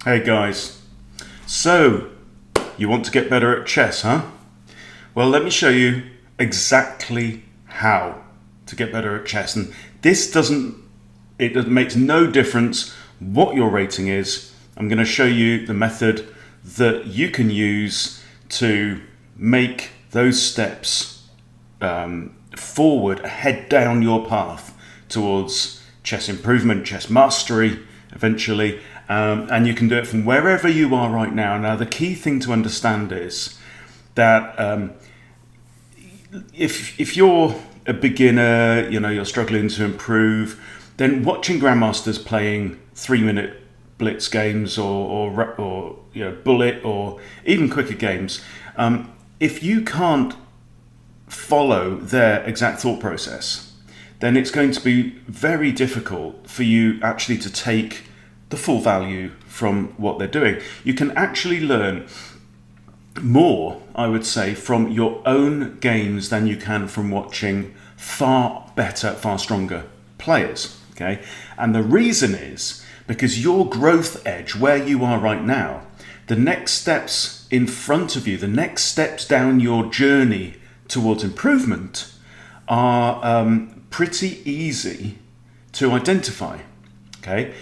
Hey guys, so you want to get better at chess, huh? Well, let me show you exactly how to get better at chess. And it makes no difference what your rating is. I'm going to show you the method that you can use to make those steps forward, head down your path towards chess improvement, chess mastery, eventually. And you can do it from wherever you are right now. Now, the key thing to understand is that if you're a beginner, you're struggling to improve, then watching grandmasters playing 3-minute blitz games or bullet or even quicker games, if you can't follow their exact thought process, then it's going to be very difficult for you actually to take the full value from what they're doing. You can actually learn more, I would say, from your own games than you can from watching far better, far stronger players. Okay, and the reason is because your growth edge, where you are right now, the next steps in front of you, the next steps down your journey towards improvement are pretty easy to identify. Okay,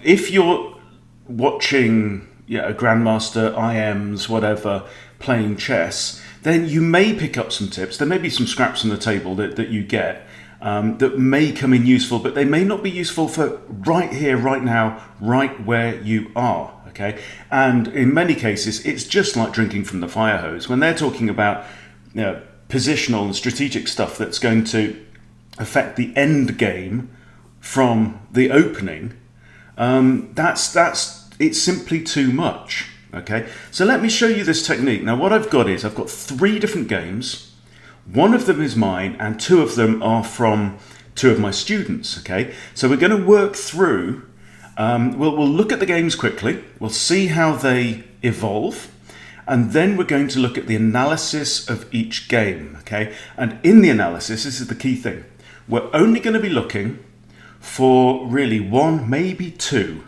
if you're watching a grandmaster, IMs, whatever, playing chess, then you may pick up some tips. There may be some scraps on the table that you get that may come in useful, but they may not be useful for right here, right now, right where you are. Okay, and in many cases, it's just like drinking from the fire hose. When they're talking about positional and strategic stuff that's going to affect the end game from the opening, it's simply too much. Okay, so let me show you this technique. Now, what I've got is I've got 3 different games. One of them is mine, and 2 of them are from 2 of my students. Okay, so we're going to work through. We'll look at the games quickly. We'll see how they evolve, and then we're going to look at the analysis of each game. Okay, and in the analysis, this is the key thing. We're only going to be looking for really 1, maybe 2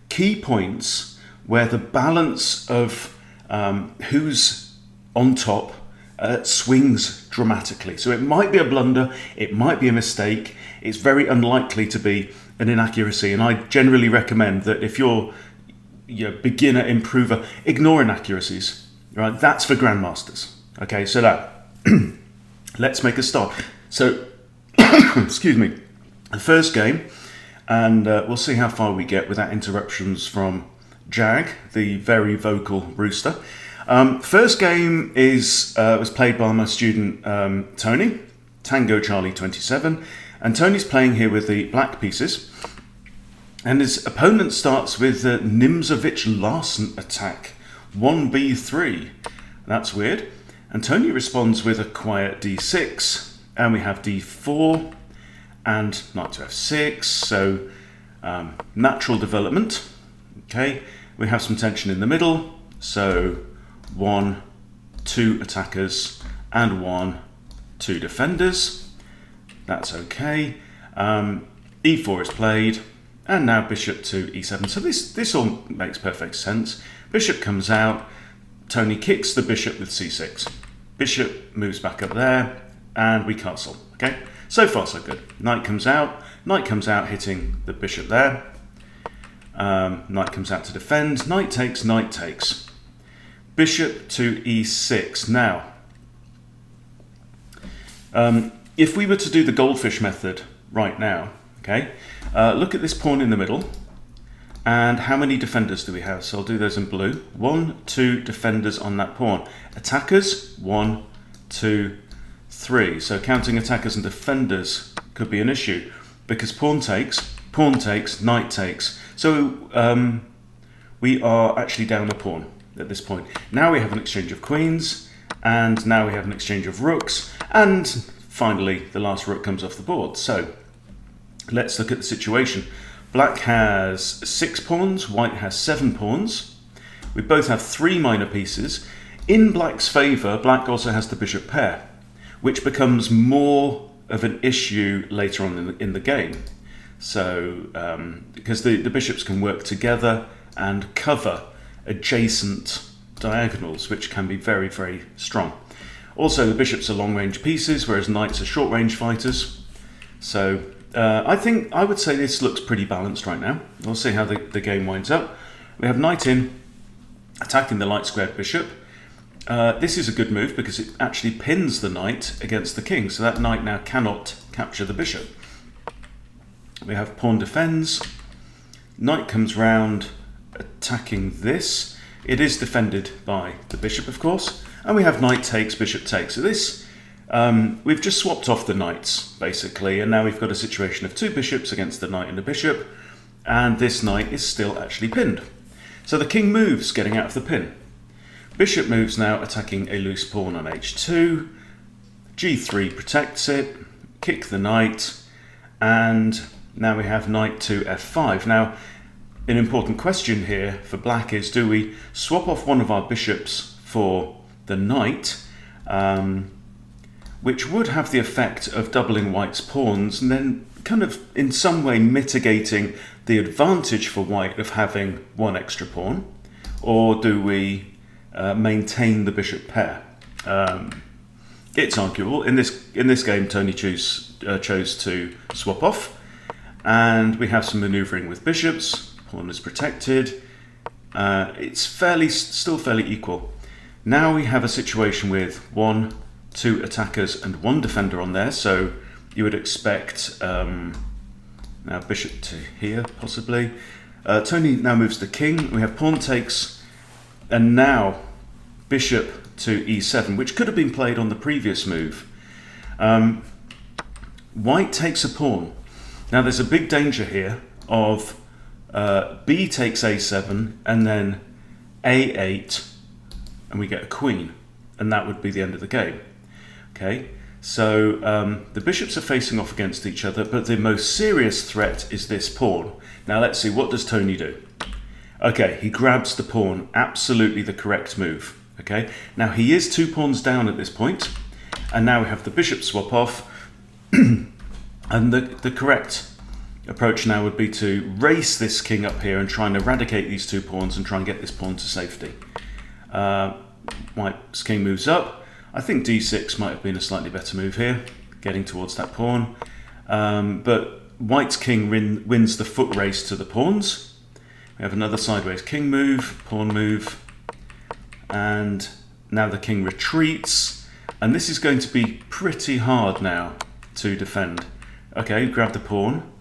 key points where the balance of who's on top swings dramatically. So it might be a blunder, it might be a mistake, it's very unlikely to be an inaccuracy. And I generally recommend that if you're beginner, improver, ignore inaccuracies. Right? That's for grandmasters. Okay, so that let's make a start. So excuse me. The first game, and we'll see how far we get without interruptions from Jag, the very vocal rooster. First game was played by my student Tony, Tango Charlie 27, and Tony's playing here with the black pieces, and his opponent starts with Nimzovich Larsen attack, 1b3. That's weird. And Tony responds with a quiet d6, and we have d4, and knight to f6, so natural development. Okay, we have some tension in the middle, so 1, 2 attackers, and 1, 2 defenders. That's okay. e4 is played, and now bishop to e7. So this all makes perfect sense. Bishop comes out, Tony kicks the bishop with c6. Bishop moves back up there, and we castle. Okay. So far, so good. Knight comes out hitting the bishop there. Knight comes out to defend. Knight takes. Bishop to e6. Now, if we were to do the Goldfish method right now, okay, look at this pawn in the middle. And how many defenders do we have? So I'll do those in blue. 1, 2 defenders on that pawn. Attackers, 1, 2, 3. So counting attackers and defenders could be an issue because pawn takes, knight takes. So we are actually down a pawn at this point. Now we have an exchange of queens, and now we have an exchange of rooks, and finally the last rook comes off the board. So let's look at the situation. Black has 6 pawns, white has 7 pawns. We both have 3 minor pieces. In black's favour, black also has the bishop pair, which becomes more of an issue later on in the game. So, because the bishops can work together and cover adjacent diagonals, which can be very, very strong. Also, the bishops are long-range pieces, whereas knights are short-range fighters. So I would say this looks pretty balanced right now. We'll see how the game winds up. We have knight in, attacking the light-squared bishop. This is a good move because it actually pins the knight against the king, so that knight now cannot capture the bishop. We have pawn defends. Knight comes round, attacking this. It is defended by the bishop, of course. And we have knight takes, bishop takes. So this, we've just swapped off the knights, basically, and now we've got a situation of two bishops against the knight and the bishop, and this knight is still actually pinned. So the king moves, getting out of the pin. Bishop moves now, attacking a loose pawn on h2. g3 protects it, kick the knight, and now we have knight to f5. Now, an important question here for black is, do we swap off one of our bishops for the knight, which would have the effect of doubling white's pawns and then kind of in some way mitigating the advantage for white of having one extra pawn, or do we maintain the bishop pair? It's arguable. In this game, Tony chose to swap off, and we have some manoeuvring with bishops. Pawn is protected. It's still fairly equal. Now we have a situation with 1, 2 attackers and 1 defender on there, so you would expect now bishop to here, possibly. Tony now moves the king. We have pawn takes, and now bishop to e7, which could have been played on the previous move. White takes a pawn. Now there's a big danger here of b takes a7 and then a8, and we get a queen, and that would be the end of the game. Okay, so the bishops are facing off against each other, but the most serious threat is this pawn. Now let's see, what does Tony do? Okay, he grabs the pawn, absolutely the correct move. Okay, now he is 2 pawns down at this point, and now we have the bishop swap off, and the correct approach now would be to race this king up here and try and eradicate these 2 pawns and try and get this pawn to safety. White's king moves up. I think d6 might have been a slightly better move here, getting towards that pawn. But White's king wins the foot race to the pawns. We have another sideways king move, pawn move, and now the king retreats. And this is going to be pretty hard now to defend. Okay, grab the pawn.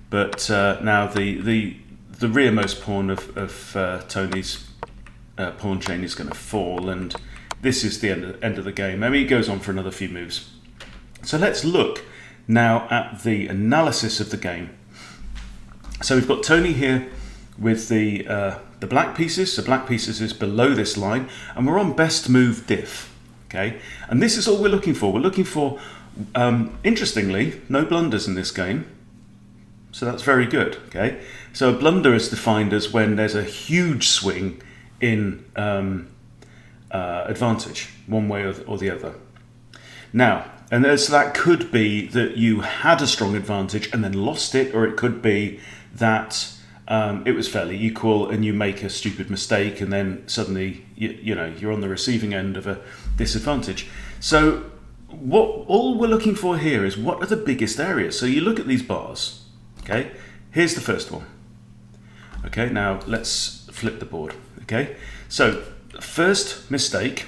But now the rearmost pawn of Tony's pawn chain is going to fall, and this is the end of the game. I mean, it goes on for another few moves. So let's look now at the analysis of the game. So we've got Tony here with the black pieces. So black pieces is below this line, and we're on best move diff. Okay, and this is all we're looking for. We're looking for, interestingly, no blunders in this game. So that's very good. Okay, so a blunder is defined as when there's a huge swing in advantage, one way or the other. Now, and so that could be that you had a strong advantage and then lost it, or it could be that it was fairly equal and you make a stupid mistake and then suddenly you're on the receiving end of a disadvantage. So all we're looking for here is, what are the biggest areas? So you look at these bars. Okay, here's the first one. Okay, now let's flip the board. Okay, so first mistake,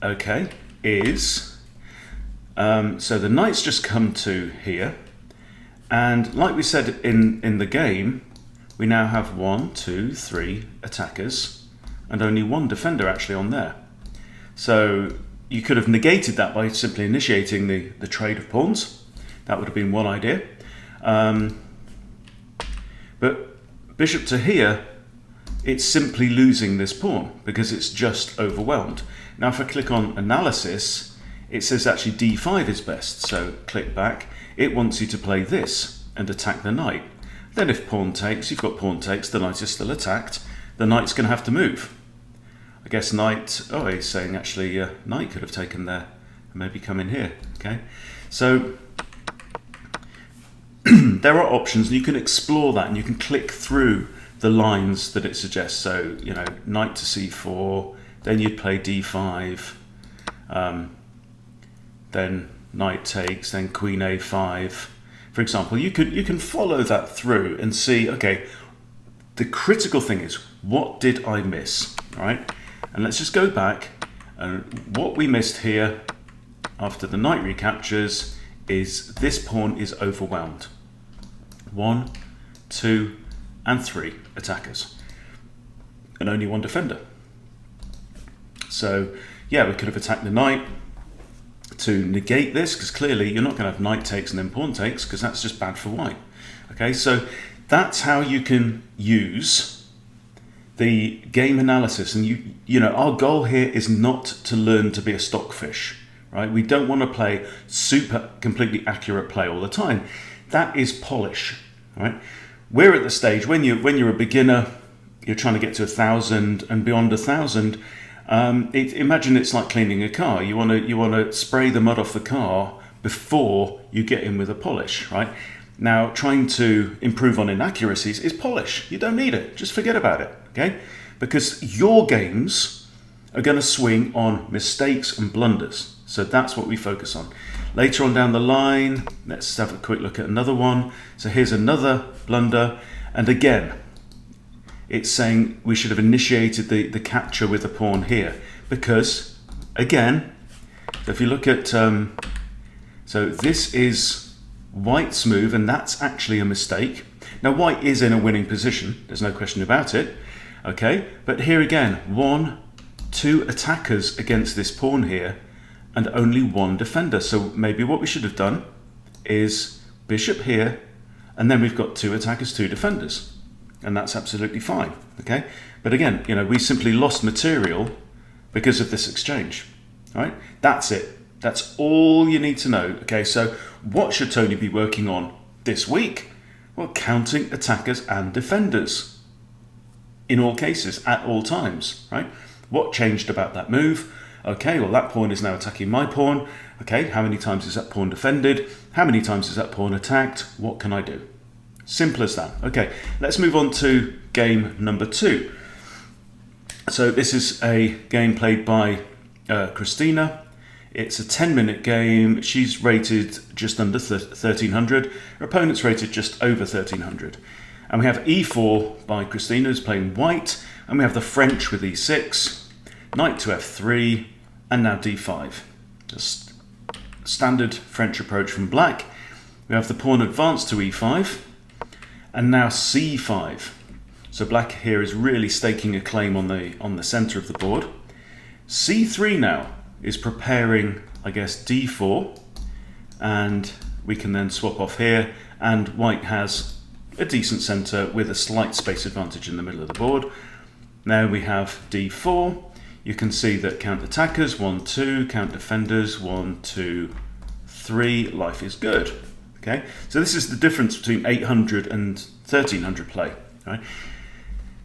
okay, is so the knight's just come to here, and like we said in the game, we now have 1, 2, 3 attackers and only 1 defender actually on there. So you could have negated that by simply initiating the trade of pawns. That would have been one idea. But bishop to here, it's simply losing this pawn because it's just overwhelmed. Now if I click on analysis, it says actually d5 is best, so click back. It wants you to play this and attack the knight. Then if pawn takes, you've got pawn takes, the knight is still attacked, the knight's going to have to move. I guess knight, oh, he's saying actually knight could have taken there and maybe come in here. Okay, so there are options, and you can explore that, and you can click through the lines that it suggests. So, you know, knight to c4, then you'd play d5, then knight takes, then queen a5. For example, you can follow that through and see, okay, the critical thing is, what did I miss? All right, and let's just go back, and what we missed here after the knight recaptures is this pawn is overwhelmed. 1, 2, and 3 attackers, and only one defender. So yeah, we could have attacked the knight to negate this, because clearly you're not going to have knight takes and then pawn takes, because that's just bad for white. Okay, so that's how you can use the game analysis. And you know, our goal here is not to learn to be a stockfish, right? We don't want to play super completely accurate play all the time. That is polish, right? We're at the stage when you're a beginner, you're trying to get to 1,000 and beyond 1,000. Imagine it's like cleaning a car. You want to spray the mud off the car before you get in with a polish, right? Now, trying to improve on inaccuracies is polish. You don't need it. Just forget about it, okay? Because your games are going to swing on mistakes and blunders. So that's what we focus on. Later on down the line, let's have a quick look at another one. So here's another blunder. And again, it's saying we should have initiated the capture with the pawn here. Because, again, so if you look at, so this is white's move, and that's actually a mistake. Now, white is in a winning position. There's no question about it. Okay, but here again, 1, 2 attackers against this pawn here, and only one defender. So maybe what we should have done is bishop here, and then we've got 2 attackers, 2 defenders, and that's absolutely fine. Okay, but again, you know, we simply lost material because of this exchange. All right, that's it. That's all you need to know. Okay, so what should Tony be working on this week? Well, counting attackers and defenders in all cases, at all times, right? What changed about that move? Okay, well, that pawn is now attacking my pawn. Okay, how many times is that pawn defended? How many times is that pawn attacked? What can I do? Simple as that. Okay, let's move on to game number 2. So this is a game played by Christina. It's a 10-minute game. She's rated just under 1,300. Her opponent's rated just over 1,300. And we have e4 by Christina, who's playing white. And we have the French with e6, knight to f3, and now d5. Just standard French approach from black. We have the pawn advanced to e5, and now c5. So black here is really staking a claim on the center of the board. c3 now is preparing, I guess, d4, and we can then swap off here, and white has a decent center with a slight space advantage in the middle of the board. Now we have d4. You can see that count attackers, 1, 2, count defenders, 1, 2, 3, life is good. Okay, so this is the difference between 800 and 1,300 play. Right?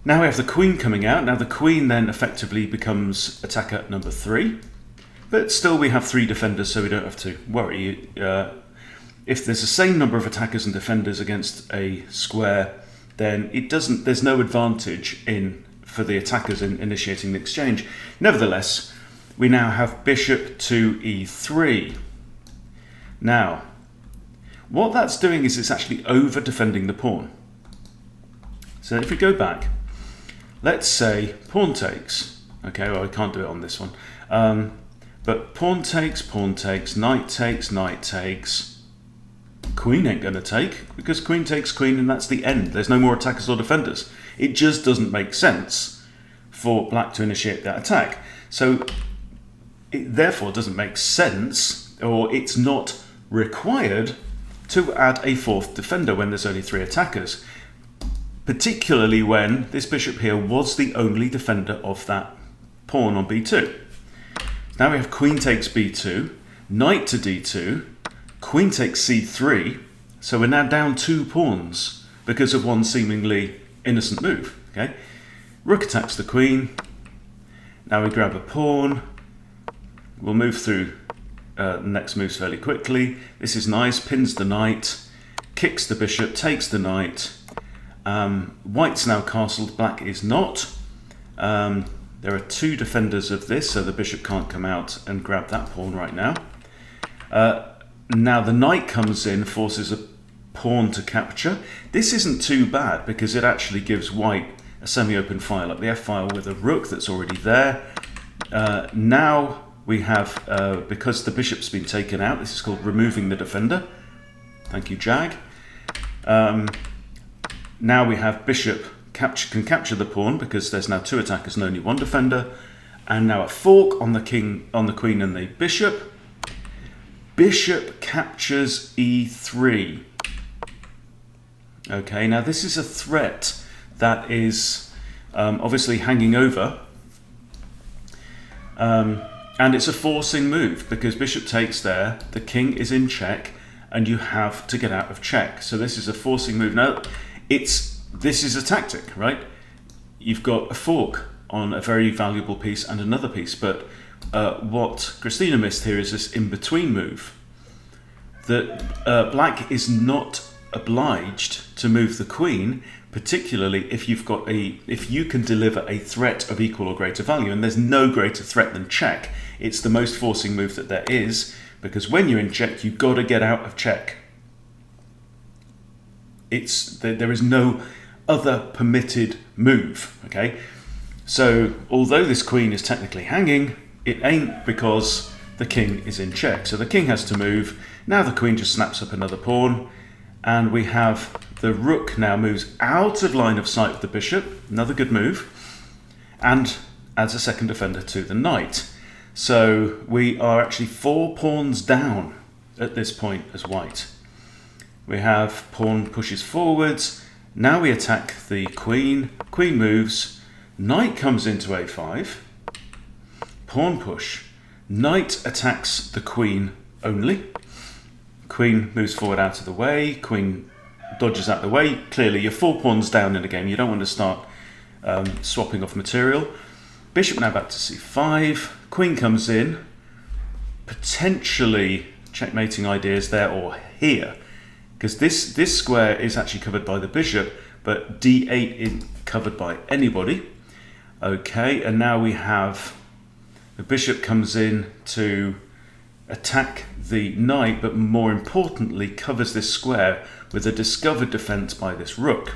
Now we have the queen coming out. Now the queen then effectively becomes attacker number 3. But still we have 3 defenders, so we don't have to worry. If there's the same number of attackers and defenders against a square, then there's no advantage for the attackers in initiating the exchange. Nevertheless, we now have bishop to e3. Now, what that's doing is it's actually over defending the pawn. So if we go back, let's say pawn takes. Okay, well, I can't do it on this one. But pawn takes, knight takes. Queen ain't going to take, because queen takes queen, and that's the end. There's no more attackers or defenders. It just doesn't make sense for black to initiate that attack. So it therefore doesn't make sense, or it's not required to add a 4th defender when there's only 3 attackers, particularly when this bishop here was the only defender of that pawn on b2. Now we have queen takes b2, knight to d2, queen takes c3, so we're now down 2 pawns because of one seemingly innocent move. Okay, rook attacks the queen. Now we grab a pawn. We'll move through the next moves fairly quickly. This is nice, pins the knight. kicks the bishop, takes the knight. White's now castled, black is not. There are two defenders of this, so the bishop can't come out and grab that pawn right now. Now the knight comes in, forces a pawn to capture. This isn't too bad because it actually gives white a semi-open file up the f-file with a rook that's already there. Now we have, because the bishop's been taken out, this is called removing the defender. Thank you, Jag. Now we have bishop can capture the pawn because there's now two attackers and only one defender. And now a fork on the king, on the queen and the bishop. Bishop captures e3. Okay, now this is a threat that is obviously hanging over. And it's a forcing move because bishop takes there, the king is in check, and you have to get out of check. So this is a forcing move. Now, this is a tactic, right? You've got a fork on a very valuable piece and another piece, but what Christina missed here is this in-between move. That black is not obliged to move the queen, particularly if if you can deliver a threat of equal or greater value, and there's no greater threat than check. It's the most forcing move that there is, because when you're in check, you've got to get out of check. There is no other permitted move, okay? So although this queen is technically hanging, it ain't, because the king is in check. So the king has to move. Now the queen just snaps up another pawn, and we have the rook now moves out of line of sight of the bishop, another good move, and adds a second defender to the knight. So we are actually 4 pawns down at this point as white. We have pawn pushes forwards. Now we attack the queen. Queen moves. Knight comes into a5. Pawn push. Knight attacks the queen only. Queen moves forward out of the way. Queen dodges out the way. Clearly, you're 4 pawns down in the game. You don't want to start swapping off material. Bishop now back to c5. Queen comes in. Potentially checkmating ideas there or here, because this square is actually covered by the bishop, but d8 isn't covered by anybody. Okay, and now we have the bishop comes in to attack the knight, but more importantly covers this square with a discovered defense by this rook.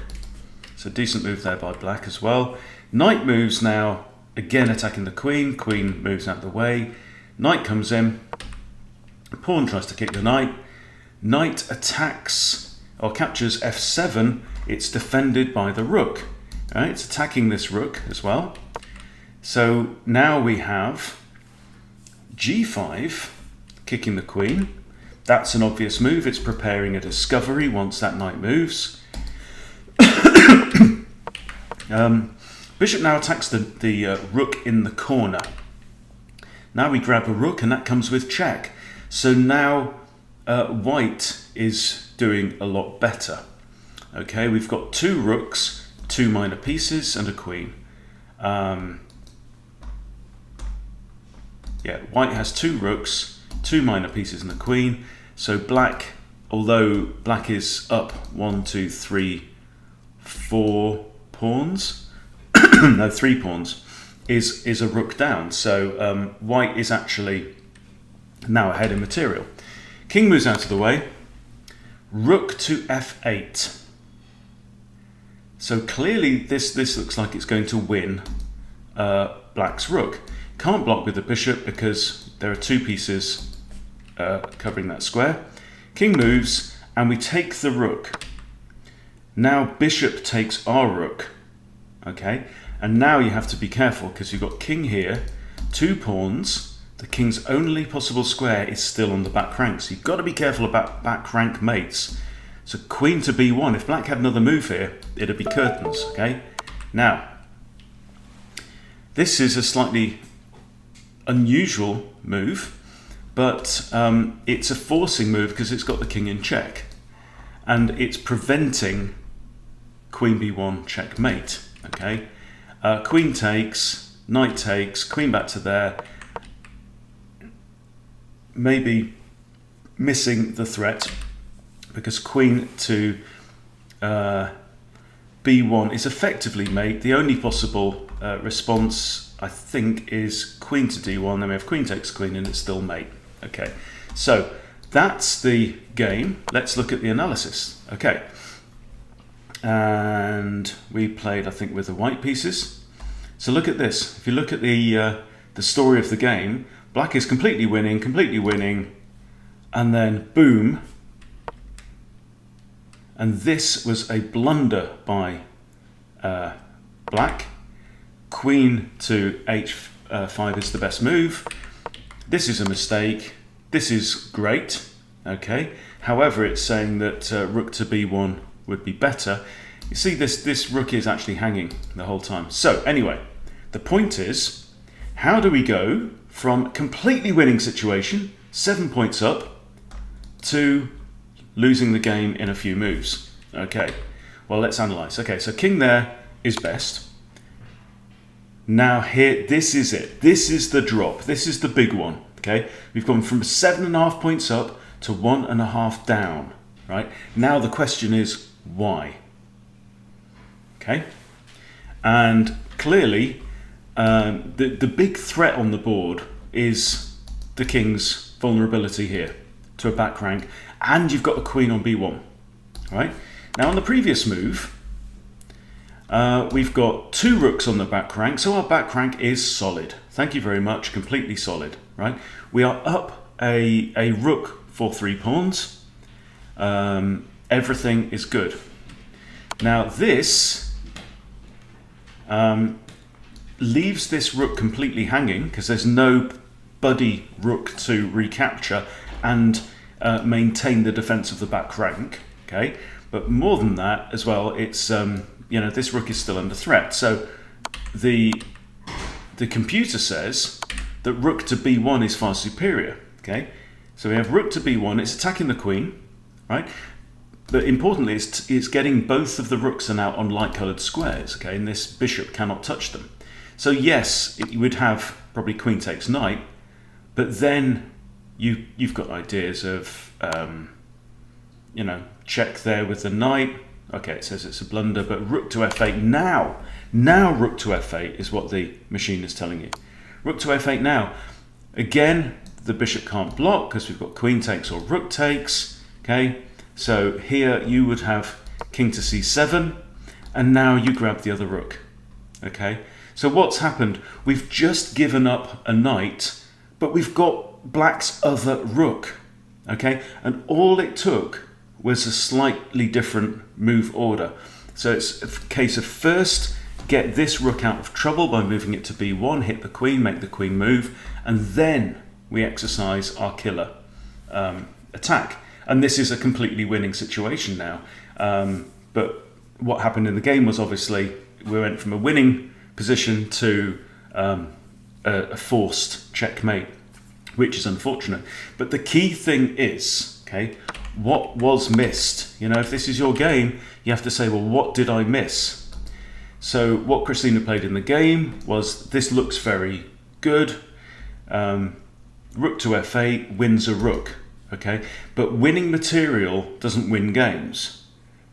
So decent move there by black as well. Knight moves now, again attacking the queen. Queen moves out of the way. Knight comes in. Pawn tries to kick the knight. Knight attacks or captures f7. It's defended by the rook. Right? It's attacking this rook as well. So now we have g5, kicking the queen. That's an obvious move. It's preparing a discovery once that knight moves. Bishop now attacks the rook in the corner. Now we grab a rook, and that comes with check. So now white is doing a lot better. Okay, we've got 2 rooks, 2 minor pieces, and a queen. Yeah, white has 2 rooks, 2 minor pieces, and a queen. So black, although black is up 1, 2, 3, 4 pawns, no, 3 pawns, is a rook down. So white is actually now ahead in material. King moves out of the way. Rook to f8. So clearly this looks like it's going to win black's rook. Can't block with the bishop because there are 2 pieces covering that square. King moves, and we take the rook. Now bishop takes our rook. Okay, and now you have to be careful because you've got king here, 2 pawns. The king's only possible square is still on the back rank, so you've got to be careful about back rank mates. So queen to b1. If black had another move here, it'd be curtains. Okay, now this is a slightly unusual move, but it's a forcing move because it's got the king in check, and it's preventing queen b1 checkmate. Okay, queen takes, knight takes, queen back to there, maybe missing the threat, because queen to b1 is effectively mate. The only possible response, I think, is queen to d1. Then we have queen takes queen, and it's still mate. Okay, so that's the game. Let's look at the analysis. Okay, and we played, I think, with the white pieces. So look at this. If you look at the story of the game, black is completely winning, and then boom. And this was a blunder by black. Queen to h5 is the best move. This is a mistake. This is great. Okay. However, it's saying that rook to b1 would be better. You see, this rook is actually hanging the whole time. So anyway, the point is, how do we go from completely winning situation, 7 points up, to losing the game in a few moves? Okay, well, let's analyze. Okay, so king there is best. Now here, this is it. This is the drop. This is the big one. Okay, we've gone from 7.5 points up to 1.5 down. Right, now the question is why? Okay, and clearly the big threat on the board is the king's vulnerability here to a back rank, and you've got a queen on b1. Right, now on the previous move, we've got 2 rooks on the back rank, so our back rank is solid. Thank you very much, completely solid. Right, we are up a rook for 3 pawns. Everything is good. Now this leaves this rook completely hanging because there's no buddy rook to recapture and maintain the defense of the back rank. Okay, but more than that as well, it's you know, this rook is still under threat. So the computer says that rook to b1 is far superior. Okay, so we have rook to b1. It's attacking the queen, right? But importantly, it's getting both of the rooks are now on light-coloured squares. Okay, and this bishop cannot touch them. So yes, you would have probably queen takes knight, but then you've got ideas of you know, check there with the knight. Okay, it says it's a blunder, but rook to f8 now. Now rook to f8 is what the machine is telling you. Rook to f8 now. Again, the bishop can't block because we've got queen takes or rook takes. Okay, so here you would have king to c7, and now you grab the other rook. Okay, so what's happened? We've just given up a knight, but we've got black's other rook. Okay, and all it took was a slightly different move order. So it's a case of first get this rook out of trouble by moving it to b1, hit the queen, make the queen move, and then we exercise our killer attack. And this is a completely winning situation now. But what happened in the game was obviously we went from a winning position to a forced checkmate, which is unfortunate. But the key thing is, okay, what was missed? You know, if this is your game, you have to say, well, what did I miss? So what Christina played in the game was, this looks very good. Rook to f8 wins a rook, okay? But winning material doesn't win games,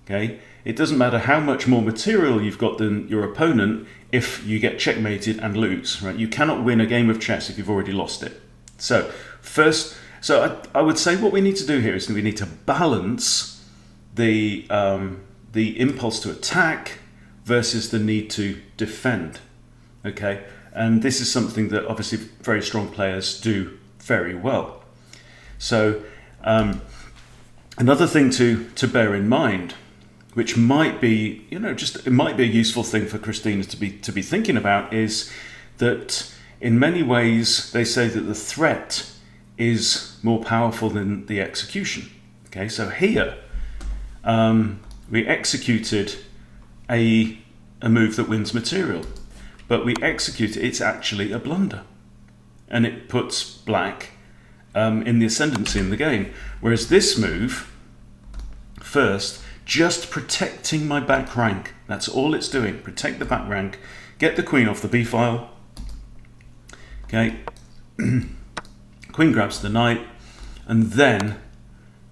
okay? It doesn't matter how much more material you've got than your opponent if you get checkmated and lose, right? You cannot win a game of chess if you've already lost it. So first, I would say what we need to do here is we need to balance the impulse to attack versus the need to defend, okay? And this is something that obviously very strong players do very well. So another thing to bear in mind, which might be, you know, just it might be a useful thing for Christina to be thinking about, is that in many ways they say that the threat is more powerful than the execution. Okay, so here we executed a move that wins material, but we execute it's actually a blunder, and it puts black in the ascendancy in the game. Whereas this move, first, just protecting my back rank. That's all it's doing. Protect the back rank. Get the queen off the b file. Okay. Queen grabs the knight, and then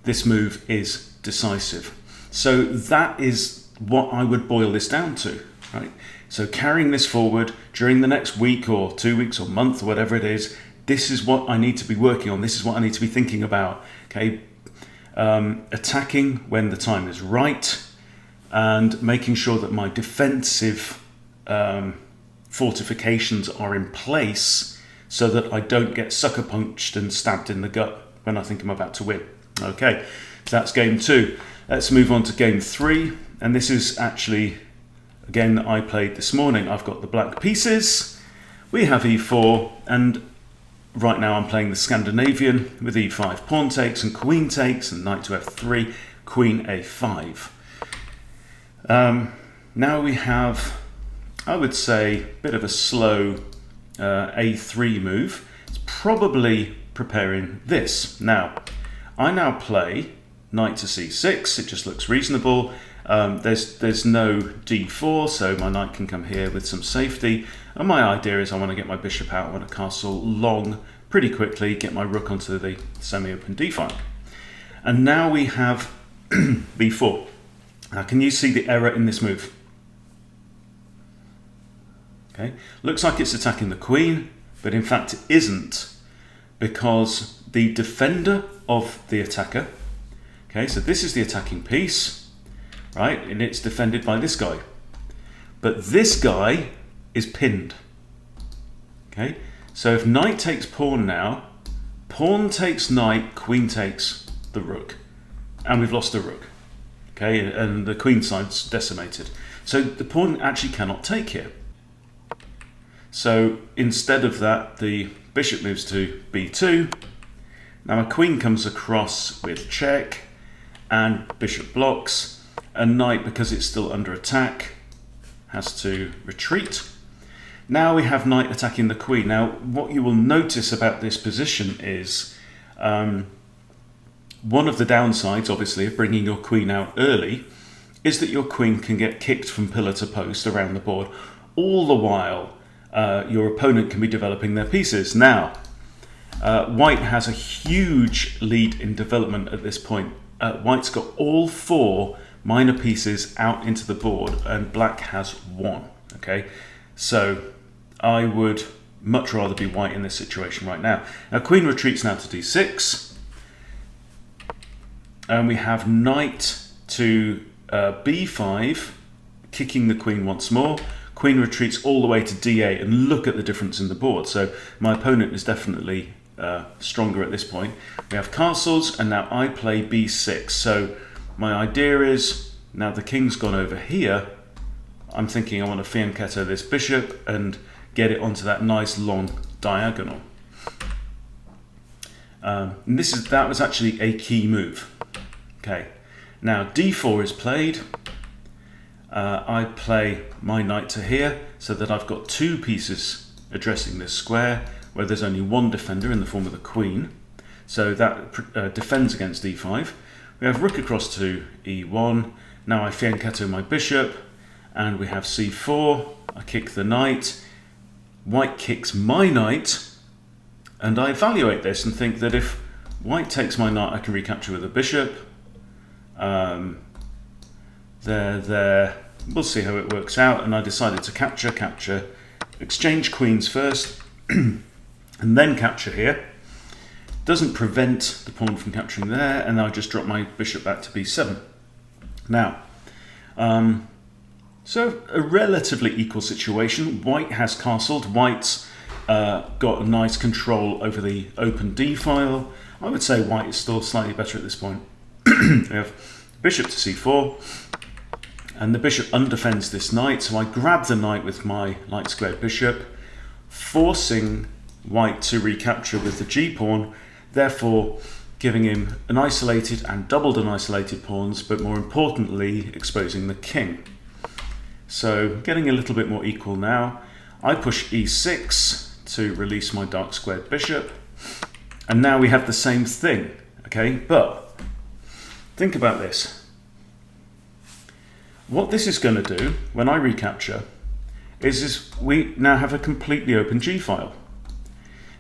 this move is decisive. So that is what I would boil this down to, right? So carrying this forward during the next week or 2 weeks or month or whatever it is, this is what I need to be working on. This is what I need to be thinking about. Okay, attacking when the time is right, and making sure that my defensive fortifications are in place so that I don't get sucker punched and stabbed in the gut when I think I'm about to win. Okay, so that's game 2. Let's move on to game 3, and this is actually a game that I played this morning. I've got the black pieces, we have e4, and right now I'm playing the Scandinavian with e5, pawn takes and queen takes, and knight to f3, queen a5. Now we have, I would say, a bit of a slow a3 move. It's probably preparing this. Now, I now play knight to c6. It just looks reasonable. There's no d4, so my knight can come here with some safety. And my idea is I want to get my bishop out, I want to castle long pretty quickly, get my rook onto the semi-open d file. And now we have b4. Now, can you see the error in this move? Okay, looks like it's attacking the queen, but in fact it isn't, because the defender of the attacker, okay, so this is the attacking piece, right, and it's defended by this guy. But this guy is pinned. Okay, so if knight takes pawn now, pawn takes knight, queen takes the rook, and we've lost the rook. Okay, and the queen side's decimated. So the pawn actually cannot take here. So instead of that, the bishop moves to b2. Now my queen comes across with check, and bishop blocks, and knight, because it's still under attack, has to retreat. Now we have knight attacking the queen. Now what you will notice about this position is one of the downsides, obviously, of bringing your queen out early is that your queen can get kicked from pillar to post around the board, all the while your opponent can be developing their pieces. Now, white has a huge lead in development at this point. White's got all 4 minor pieces out into the board, and black has 1. Okay, so I would much rather be white in this situation right now. Now, queen retreats now to d6. And we have knight to b5, kicking the queen once more. Queen retreats all the way to d8, and look at the difference in the board. So my opponent is definitely stronger at this point. We have castles, and now I play b6. So my idea is, now the king's gone over here, I'm thinking I want to fianchetto this bishop and get it onto that nice long diagonal. And that was actually a key move. Okay, now d4 is played. I play my knight to here so that I've got 2 pieces addressing this square where there's only one defender in the form of the queen. So that defends against d5. We have rook across to e1. Now I fianchetto my bishop, and we have c4. I kick the knight. White kicks my knight, and I evaluate this and think that if white takes my knight, I can recapture with a bishop. We'll see how it works out, and I decided to capture, exchange queens first, and then capture here. Doesn't prevent the pawn from capturing there, and I just drop my bishop back to b7. Now, so a relatively equal situation. White has castled. White's got a nice control over the open d file. I would say white is still slightly better at this point. We have bishop to c4, and the bishop undefends this knight, so I grab the knight with my light squared bishop, forcing white to recapture with the g-pawn, therefore giving him an isolated and doubled and isolated pawns, but more importantly exposing the king. So getting a little bit more equal now. I push e6 to release my dark squared bishop, and now we have the same thing. Okay, but think about this. What this is going to do when I recapture is we now have a completely open g-file.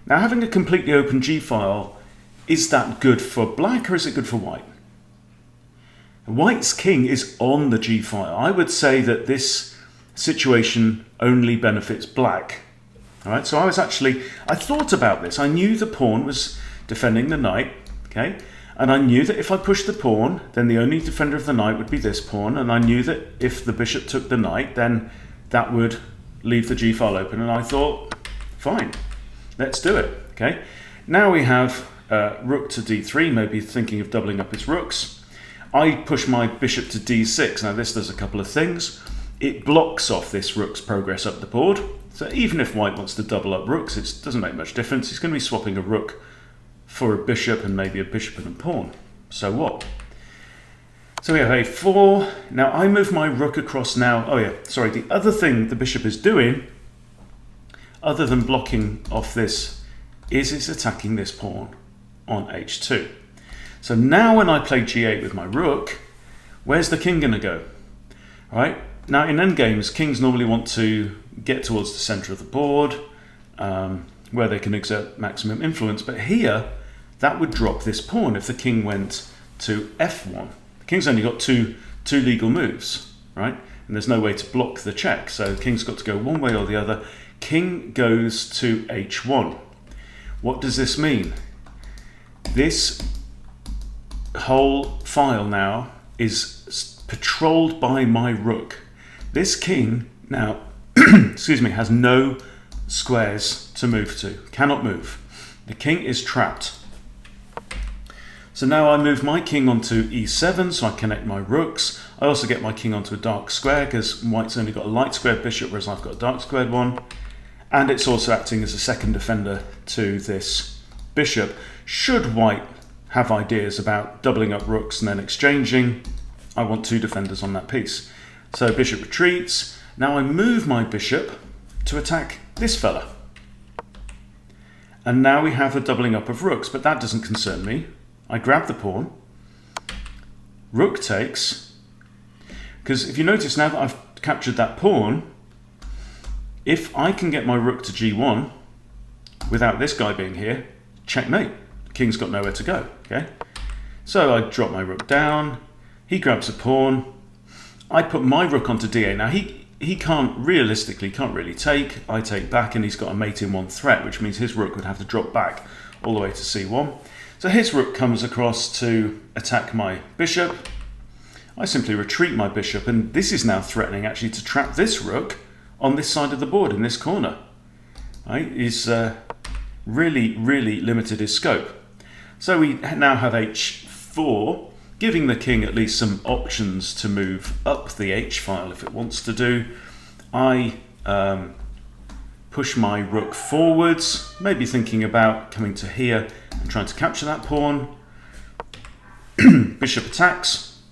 Now, having a completely open g-file, is that good for black or is it good for white? White's king is on the g file. I would say that this situation only benefits black. All right, so I thought about this. I knew the pawn was defending the knight, okay? And I knew that if I pushed the pawn, then the only defender of the knight would be this pawn. And I knew that if the bishop took the knight, then that would leave the g file open. And I thought, fine, let's do it, okay? Now we have rook to d3, maybe thinking of doubling up his rooks. I push my bishop to d6. Now this does a couple of things. It blocks off this rook's progress up the board. So even if white wants to double up rooks, it doesn't make much difference. He's going to be swapping a rook for a bishop and maybe a bishop and a pawn. So what? So we have a4. Now I move my rook across now. Oh yeah, sorry. The other thing the bishop is doing, other than blocking off this, is it's attacking this pawn on h2. So now when I play g8 with my rook, where's the king going to go? All right. Now in endgames, kings normally want to get towards the center of the board, where they can exert maximum influence. But here, that would drop this pawn if the king went to f1. The king's only got two legal moves, right? And there's no way to block the check. So the king's got to go one way or the other. King goes to h1. What does this mean? This whole file now is patrolled by my rook. This king now, excuse me, has no squares to move to, cannot move. The king is trapped. So now I move my king onto e7, so I connect my rooks. I also get my king onto a dark square because white's only got a light squared bishop, whereas I've got a dark squared one. And it's also acting as a second defender to this bishop. Should white have ideas about doubling up rooks and then exchanging, I want two defenders on that piece. So bishop retreats. Now I move my bishop to attack this fella. And now we have a doubling up of rooks, but that doesn't concern me. I grab the pawn. Rook takes. Because if you notice now that I've captured that pawn, if I can get my rook to g1 without this guy being here, checkmate. The king's got nowhere to go, okay? So I drop my rook down. He grabs a pawn. I put my rook onto d8. Now he can't really take. I take back and he's got a mate in one threat, which means his rook would have to drop back all the way to c1. So his rook comes across to attack my bishop. I simply retreat my bishop, and this is now threatening actually to trap this rook on this side of the board in this corner. Right? He's really limited his scope. So we now have h4, giving the king at least some options to move up the h-file if it wants to do. I push my rook forwards, maybe thinking about coming to here and trying to capture that pawn. Bishop attacks.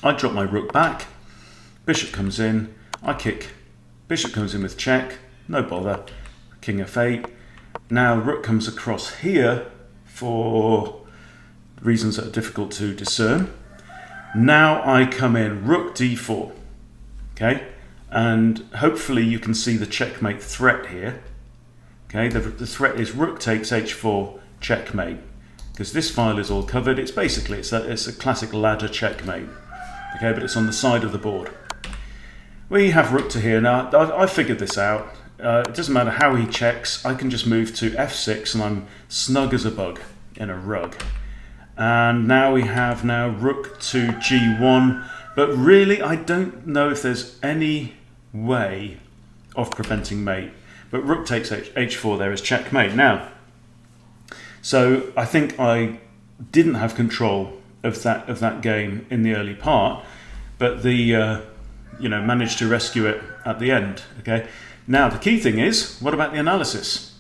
I drop my rook back. Bishop comes in. I kick. Bishop comes in with check. No bother. King f8. Now rook comes across here for reasons that are difficult to discern. Now I come in rook d4. Okay, and hopefully you can see the checkmate threat here. Okay, the threat is rook takes h4 checkmate, because this file is all covered. It's basically it's a classic ladder checkmate. Okay, but it's on the side of the board. We have rook to here. Now I figured this out. It doesn't matter how he checks. I can just move to f6 and I'm snug as a bug in a rug. And now we have rook to g1. But really, I don't know if there's any way of preventing mate. But rook takes h4 there is checkmate. Now, so I think I didn't have control of that game in the early part, but managed to rescue it at the end. Okay. Now the key thing is, what about the analysis?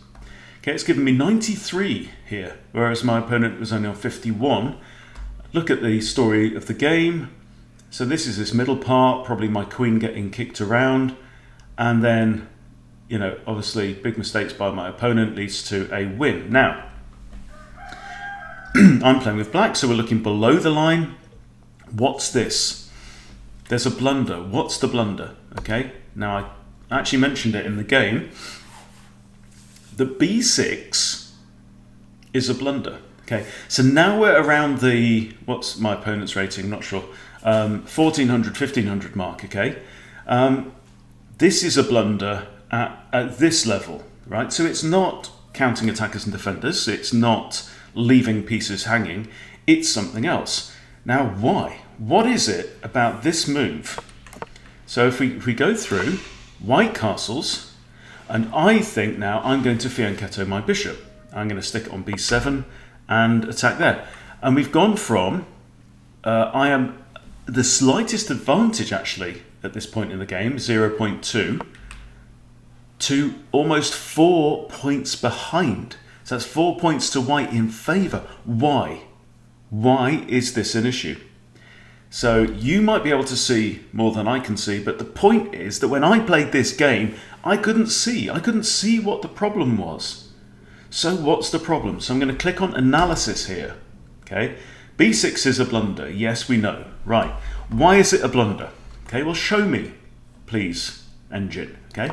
Okay, it's given me 93 here, whereas my opponent was only on 51. Look at the story of the game. So this is this middle part, probably my queen getting kicked around, and then, obviously big mistakes by my opponent leads to a win. Now, I'm playing with black, so we're looking below the line. What's this? There's a blunder. What's the blunder? Okay, now I actually mentioned it in the game. The b6 is a blunder. Okay, so now we're around the, what's my opponent's rating? Not sure. 1400, 1500 mark, okay? This is a blunder at this level, right? So it's not counting attackers and defenders. It's not leaving pieces hanging. It's something else. Now, why? What is it about this move? So if we go through white castles, and I think now I'm going to fianchetto my bishop. I'm going to stick it on b7 and attack there. And we've gone from, I am the slightest advantage actually at this point in the game, 0.2, to almost 4 points behind. So that's 4 points to white in favour. Why? Why is this an issue? So you might be able to see more than I can see, but the point is that when I played this game, I couldn't see what the problem was. So what's the problem? So I'm going to click on analysis here. Okay, b6 is a blunder. Yes, we know. Right. Why is it a blunder? Okay, well, show me, please, engine. Okay,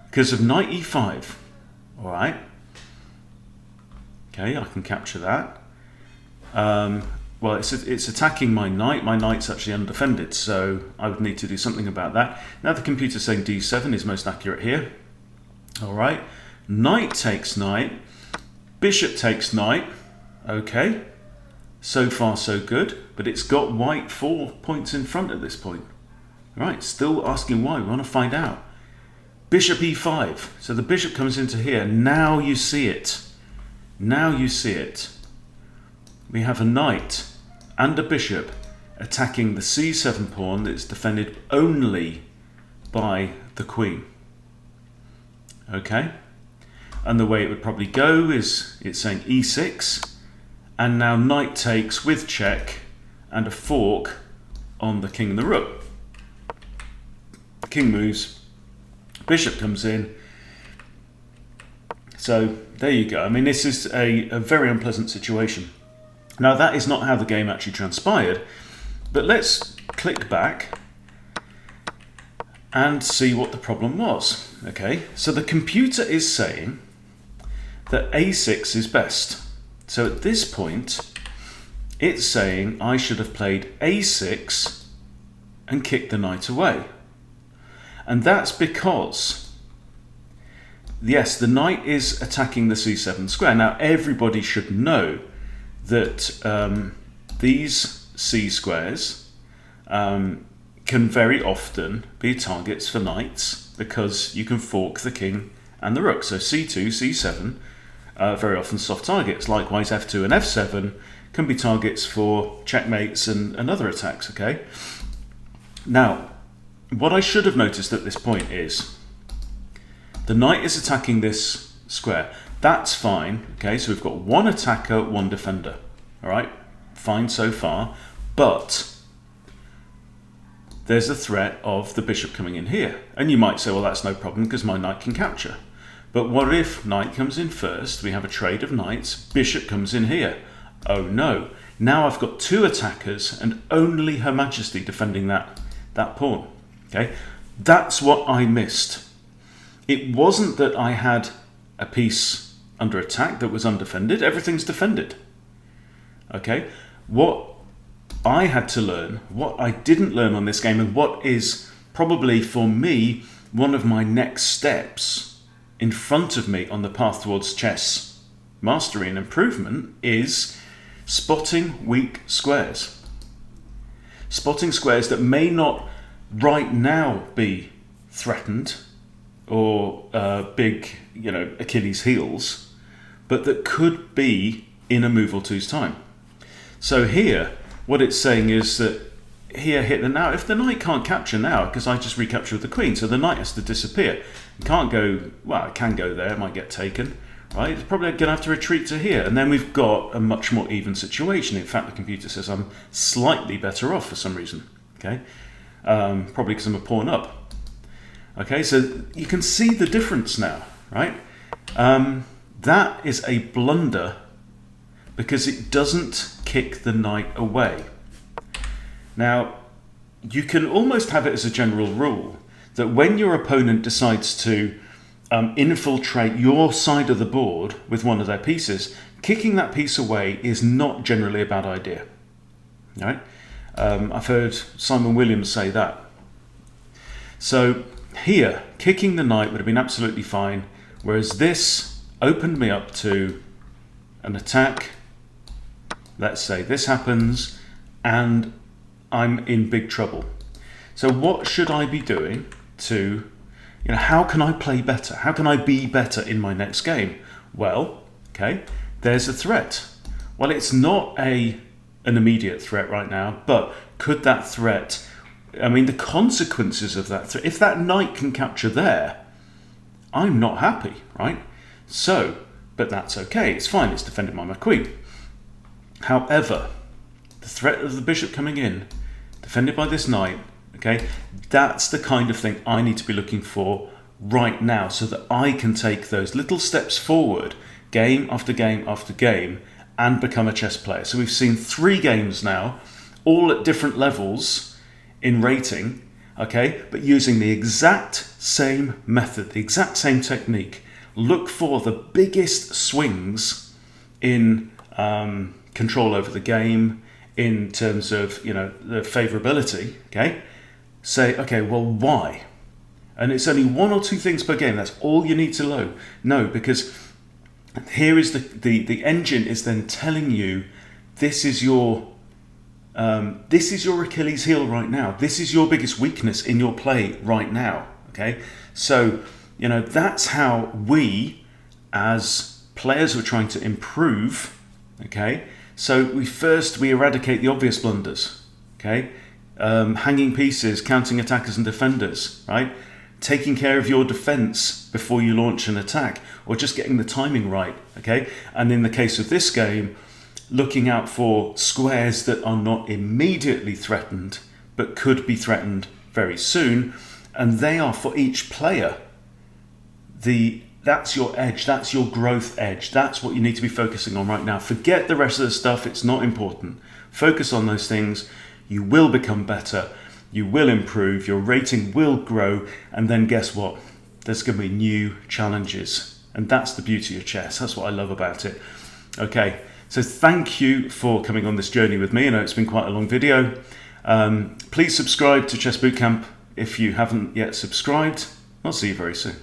because of knight e5. All right. Okay, I can capture that. Well, it's attacking my knight. My knight's actually undefended, so I would need to do something about that. Now the computer's saying d7 is most accurate here. All right. Knight takes knight, bishop takes knight. Okay, so far so good, but it's got white 4 points in front at this point. Right, still asking why, we want to find out. Bishop e5, so the bishop comes into here. Now you see it. Now you see it. We have a knight and a bishop attacking the c7 pawn that's defended only by the queen. Okay? And the way it would probably go is it's saying e6, and now knight takes with check and a fork on the king and the rook. The king moves, bishop comes in. So there you go. I mean, this is a very unpleasant situation. Now that is not how the game actually transpired, but let's click back and see what the problem was. Okay, so the computer is saying that a6 is best. So at this point, it's saying I should have played a6 and kicked the knight away. And that's because, yes, the knight is attacking the c7 square. Now everybody should know that these c squares can very often be targets for knights because you can fork the king and the rook. So c2, c7, very often soft targets. Likewise, f2 and f7 can be targets for checkmates and other attacks, okay? Now, what I should have noticed at this point is the knight is attacking this square. That's fine, okay? So we've got one attacker, one defender, all right? Fine so far, but there's a threat of the bishop coming in here. And you might say, well, that's no problem because my knight can capture. But what if knight comes in first, we have a trade of knights, bishop comes in here. Oh no, now I've got two attackers and only Her Majesty defending that pawn. Okay, that's what I missed. It wasn't that I had a piece under attack that was undefended, everything's defended. Okay, what I had to learn, what I didn't learn on this game, and what is probably for me one of my next steps in front of me on the path towards chess mastery and improvement, is spotting weak squares. Spotting squares that may not right now be threatened or big, Achilles heels, but that could be in a move or two's time. So here, what it's saying is that here hit the now. If the knight can't capture now, because I just recaptured the queen, so the knight has to disappear. It can't go, well, it can go there, it might get taken, right? It's probably going to have to retreat to here, and then we've got a much more even situation. In fact, the computer says I'm slightly better off for some reason, okay? Probably because I'm a pawn up. Okay, so you can see the difference now, right? That is a blunder because it doesn't kick the knight away. Now, you can almost have it as a general rule that when your opponent decides to infiltrate your side of the board with one of their pieces, kicking that piece away is not generally a bad idea. Right? I've heard Simon Williams say that. So here, kicking the knight would have been absolutely fine, whereas this opened me up to an attack. Let's say this happens, and I'm in big trouble. So what should I be doing to, how can I play better? How can I be better in my next game? Well, okay, there's a threat. Well, it's not an immediate threat right now, but could that threat, the consequences of that threat, if that knight can capture there, I'm not happy, right? So, but that's okay, it's fine, it's defended by my queen. However, the threat of the bishop coming in, defended by this knight, okay, that's the kind of thing I need to be looking for right now so that I can take those little steps forward, game after game after game, and become a chess player. So we've seen 3 games now, all at different levels in rating, okay, but using the exact same method, the exact same technique. Look for the biggest swings in control over the game, in terms of, the favorability, okay? Say, okay, well, why? And it's only 1 or 2 things per game. That's all you need to know. No, because here is the engine is then telling you this is your Achilles heel right now. This is your biggest weakness in your play right now. Okay, so that's how we, as players who are trying to improve. Okay, so we eradicate the obvious blunders. Okay, hanging pieces, counting attackers and defenders. Right. Taking care of your defense before you launch an attack, or just getting the timing right, okay? And in the case of this game, looking out for squares that are not immediately threatened, but could be threatened very soon, and they are for each player. That's your edge, that's your growth edge, that's what you need to be focusing on right now. Forget the rest of the stuff, it's not important. Focus on those things, you will become better. You will improve, your rating will grow, and then guess what? There's going to be new challenges. And that's the beauty of chess. That's what I love about it. Okay, so thank you for coming on this journey with me. I know it's been quite a long video. Please subscribe to Chess Bootcamp if you haven't yet subscribed. I'll see you very soon.